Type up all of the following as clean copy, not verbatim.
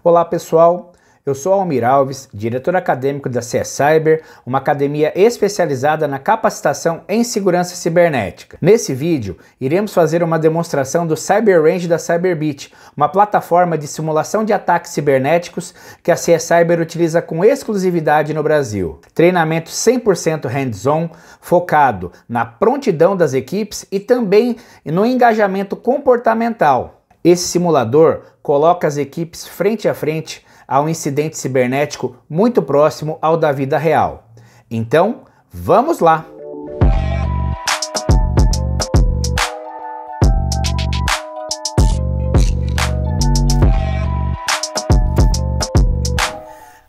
Olá pessoal, eu sou Almir Alves, diretor acadêmico da CS Cyber, uma academia especializada na capacitação em segurança cibernética. Nesse vídeo, iremos fazer uma demonstração do CyberRange da Cyberbit, uma plataforma de simulação de ataques cibernéticos que a CS Cyber utiliza com exclusividade no Brasil. Treinamento 100% hands-on, focado na prontidão das equipes e também no engajamento comportamental. Esse simulador coloca as equipes frente a frente a um incidente cibernético muito próximo ao da vida real. Então, vamos lá!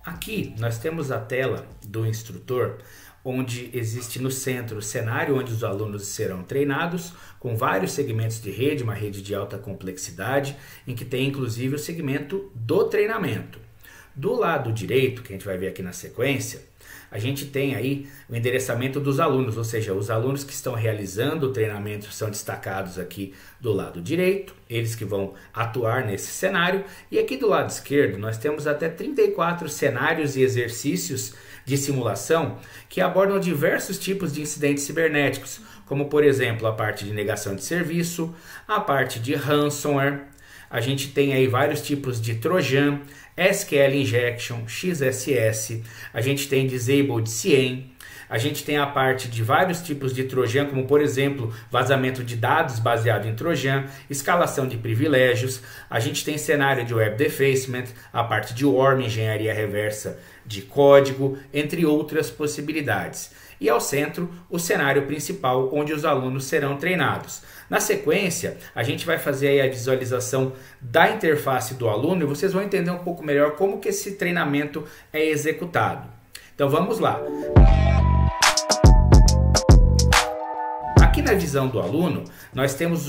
Aqui nós temos a tela do instrutor, onde existe no centro o cenário onde os alunos serão treinados, com vários segmentos de rede, uma rede de alta complexidade, em que tem inclusive o segmento do treinamento. Do lado direito, que a gente vai ver aqui na sequência, a gente tem aí o endereçamento dos alunos, ou seja, os alunos que estão realizando o treinamento são destacados aqui do lado direito, eles que vão atuar nesse cenário, e aqui do lado esquerdo nós temos até 34 cenários e exercícios de simulação que abordam diversos tipos de incidentes cibernéticos, como por exemplo a parte de negação de serviço, a parte de ransomware, a gente tem aí vários tipos de Trojan, SQL Injection, XSS, a gente tem Disabled CIEM, a gente tem a parte de vários tipos de Trojan, como por exemplo, vazamento de dados baseado em Trojan, escalação de privilégios, a gente tem cenário de Web Defacement, a parte de Worm, engenharia reversa de código, entre outras possibilidades. E ao centro, o cenário principal, onde os alunos serão treinados. Na sequência, a gente vai fazer aí a visualização da interface do aluno e vocês vão entender um pouco melhor como que esse treinamento é executado. Então vamos lá. Aqui na visão do aluno, nós temos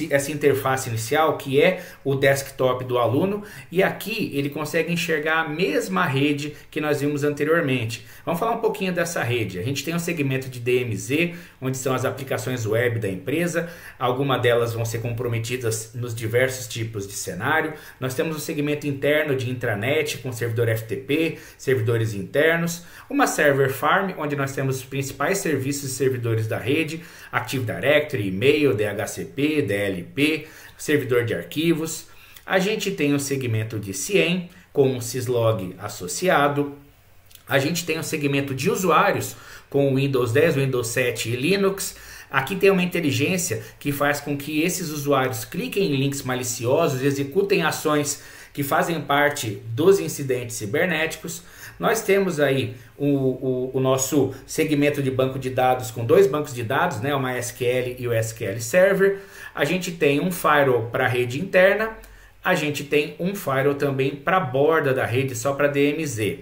essa interface inicial que é o desktop do aluno e aqui ele consegue enxergar a mesma rede que nós vimos anteriormente. Vamos falar um pouquinho dessa rede. A gente tem um segmento de DMZ, onde são as aplicações web da empresa, algumas delas vão ser comprometidas nos diversos tipos de cenário. Nós temos um segmento interno de intranet com servidor FTP, servidores internos, uma server farm, onde nós temos os principais serviços e servidores da rede, Active Directory, e-mail, DHCP, DLP, servidor de arquivos. A gente tem um segmento de CIEM com um syslog associado. A gente tem um segmento de usuários com Windows 10, Windows 7 e Linux. Aqui tem uma inteligência que faz com que esses usuários cliquem em links maliciosos, executem ações que fazem parte dos incidentes cibernéticos. Nós temos aí o nosso segmento de banco de dados com dois bancos de dados, né, o MySQL e o SQL Server. A gente tem um firewall para a rede interna, a gente tem um firewall também para a borda da rede, só para DMZ.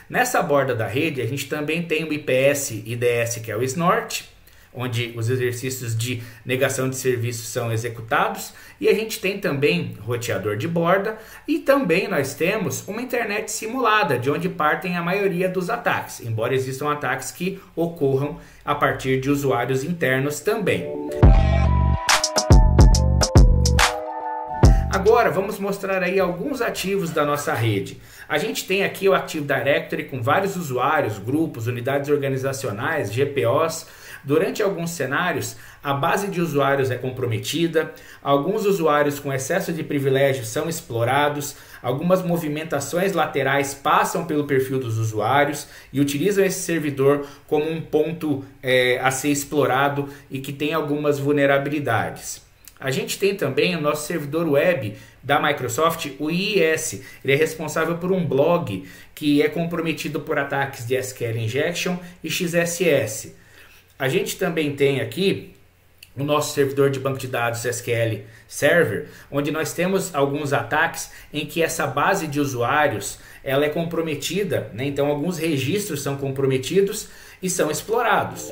Nessa borda da rede, a gente também tem o IPS IDS, que é o Snort, onde os exercícios de negação de serviço são executados, e a gente tem também roteador de borda, e também nós temos uma internet simulada, de onde partem a maioria dos ataques, embora existam ataques que ocorram a partir de usuários internos também. Agora vamos mostrar aí alguns ativos da nossa rede. A gente tem aqui o Active Directory com vários usuários, grupos, unidades organizacionais, GPOs. Durante alguns cenários, a base de usuários é comprometida, alguns usuários com excesso de privilégios são explorados, algumas movimentações laterais passam pelo perfil dos usuários e utilizam esse servidor como um ponto a ser explorado e que tem algumas vulnerabilidades. A gente tem também o nosso servidor web da Microsoft, o IIS. Ele é responsável por um blog que é comprometido por ataques de SQL Injection e XSS. A gente também tem aqui o nosso servidor de banco de dados SQL Server, onde nós temos alguns ataques em que essa base de usuários ela é comprometida, né? Então alguns registros são comprometidos e são explorados.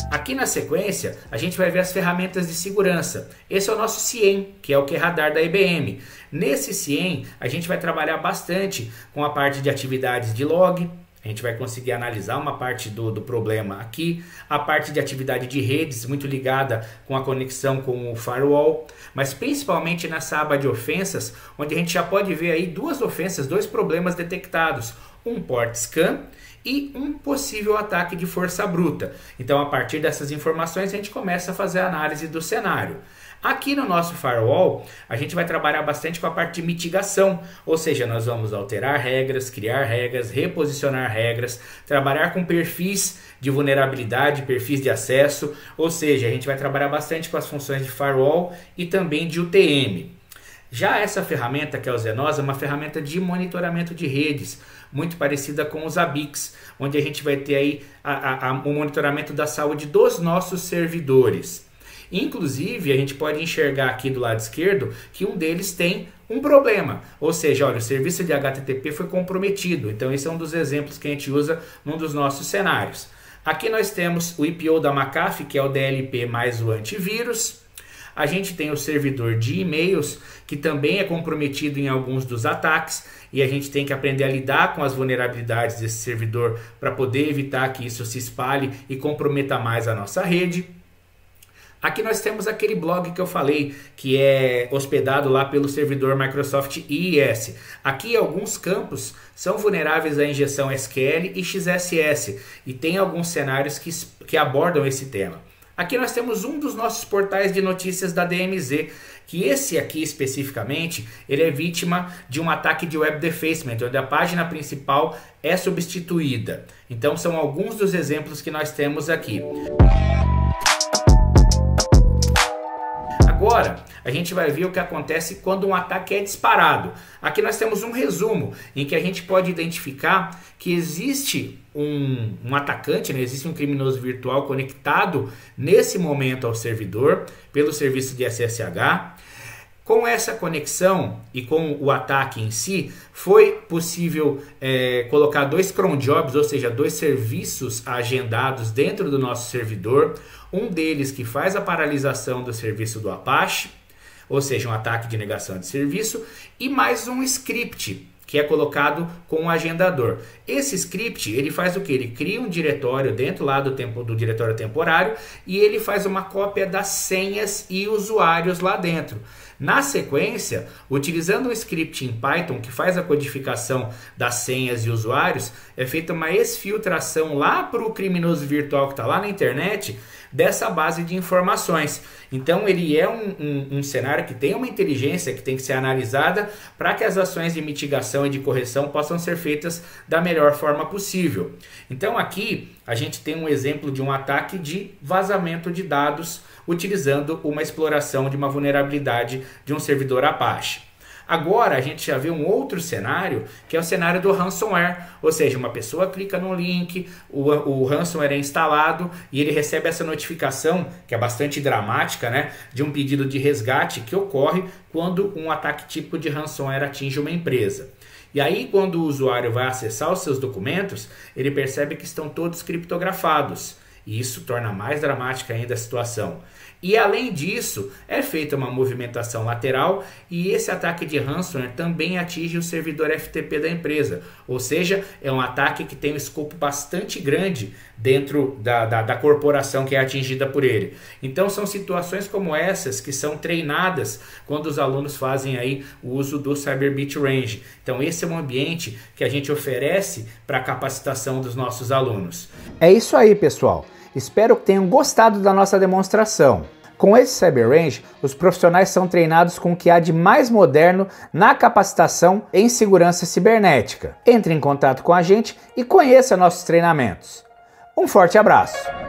Aqui na sequência, a gente vai ver as ferramentas de segurança. Esse é o nosso CIEM, que é o QRadar da IBM. Nesse CIEM, a gente vai trabalhar bastante com a parte de atividades de log, A gente vai conseguir analisar uma parte do problema aqui, a parte de atividade de redes, muito ligada com a conexão com o firewall, mas principalmente nessa aba de ofensas, onde a gente já pode ver aí duas ofensas, dois problemas detectados, um port scan e um possível ataque de força bruta. Então, a partir dessas informações, a gente começa a fazer a análise do cenário. Aqui no nosso firewall, a gente vai trabalhar bastante com a parte de mitigação, ou seja, nós vamos alterar regras, criar regras, reposicionar regras, trabalhar com perfis de vulnerabilidade, perfis de acesso, ou seja, a gente vai trabalhar bastante com as funções de firewall e também de UTM. Já essa ferramenta, que é o Zenoss, é uma ferramenta de monitoramento de redes, muito parecida com os ABICs, onde a gente vai ter aí o monitoramento da saúde dos nossos servidores. Inclusive, a gente pode enxergar aqui do lado esquerdo que um deles tem um problema, ou seja, olha, o serviço de HTTP foi comprometido. Então esse é um dos exemplos que a gente usa num dos nossos cenários. Aqui nós temos o IPO da McAfee, que é o DLP mais o antivírus. A gente tem o servidor de e-mails, que também é comprometido em alguns dos ataques, e a gente tem que aprender a lidar com as vulnerabilidades desse servidor para poder evitar que isso se espalhe e comprometa mais a nossa rede. Aqui nós temos aquele blog que eu falei, que é hospedado lá pelo servidor Microsoft IIS. Aqui alguns campos são vulneráveis à injeção SQL e XSS, e tem alguns cenários que abordam esse tema. Aqui nós temos um dos nossos portais de notícias da DMZ, que esse aqui especificamente, ele é vítima de um ataque de web defacement, onde a página principal é substituída. Então são alguns dos exemplos que nós temos aqui. Agora, a gente vai ver o que acontece quando um ataque é disparado. Aqui nós temos um resumo em que a gente pode identificar que existe um atacante, né? Existe um criminoso virtual conectado nesse momento ao servidor pelo serviço de SSH. Com essa conexão e com o ataque em si, foi possível colocar dois cron jobs, ou seja, dois serviços agendados dentro do nosso servidor. Um deles que faz a paralisação do serviço do Apache, ou seja, um ataque de negação de serviço, e mais um script que é colocado com o agendador. Esse script, ele faz o que? Ele cria um diretório dentro lá do diretório temporário e ele faz uma cópia das senhas e usuários lá dentro. Na sequência, utilizando um script em Python que faz a codificação das senhas e usuários, é feita uma exfiltração lá para o criminoso virtual que está lá na internet dessa base de informações. Então ele é um cenário que tem uma inteligência que tem que ser analisada para que as ações de mitigação e de correção possam ser feitas da melhor forma possível. Então aqui a gente tem um exemplo de um ataque de vazamento de dados utilizando uma exploração de uma vulnerabilidade de um servidor Apache. Agora a gente já vê um outro cenário, que é o cenário do ransomware, ou seja, uma pessoa clica no link, o ransomware é instalado e ele recebe essa notificação, que é bastante dramática, né, de um pedido de resgate que ocorre quando um ataque típico de ransomware atinge uma empresa. E aí, quando o usuário vai acessar os seus documentos, ele percebe que estão todos criptografados. E isso torna mais dramática ainda a situação. E além disso, é feita uma movimentação lateral e esse ataque de ransomware também atinge o servidor FTP da empresa. Ou seja, é um ataque que tem um escopo bastante grande dentro da corporação que é atingida por ele. Então são situações como essas que são treinadas quando os alunos fazem aí o uso do Cyberbit Range. Então esse é um ambiente que a gente oferece para a capacitação dos nossos alunos. É isso aí, pessoal. Espero que tenham gostado da nossa demonstração. Com esse CyberRange, os profissionais são treinados com o que há de mais moderno na capacitação em segurança cibernética. Entre em contato com a gente e conheça nossos treinamentos. Um forte abraço!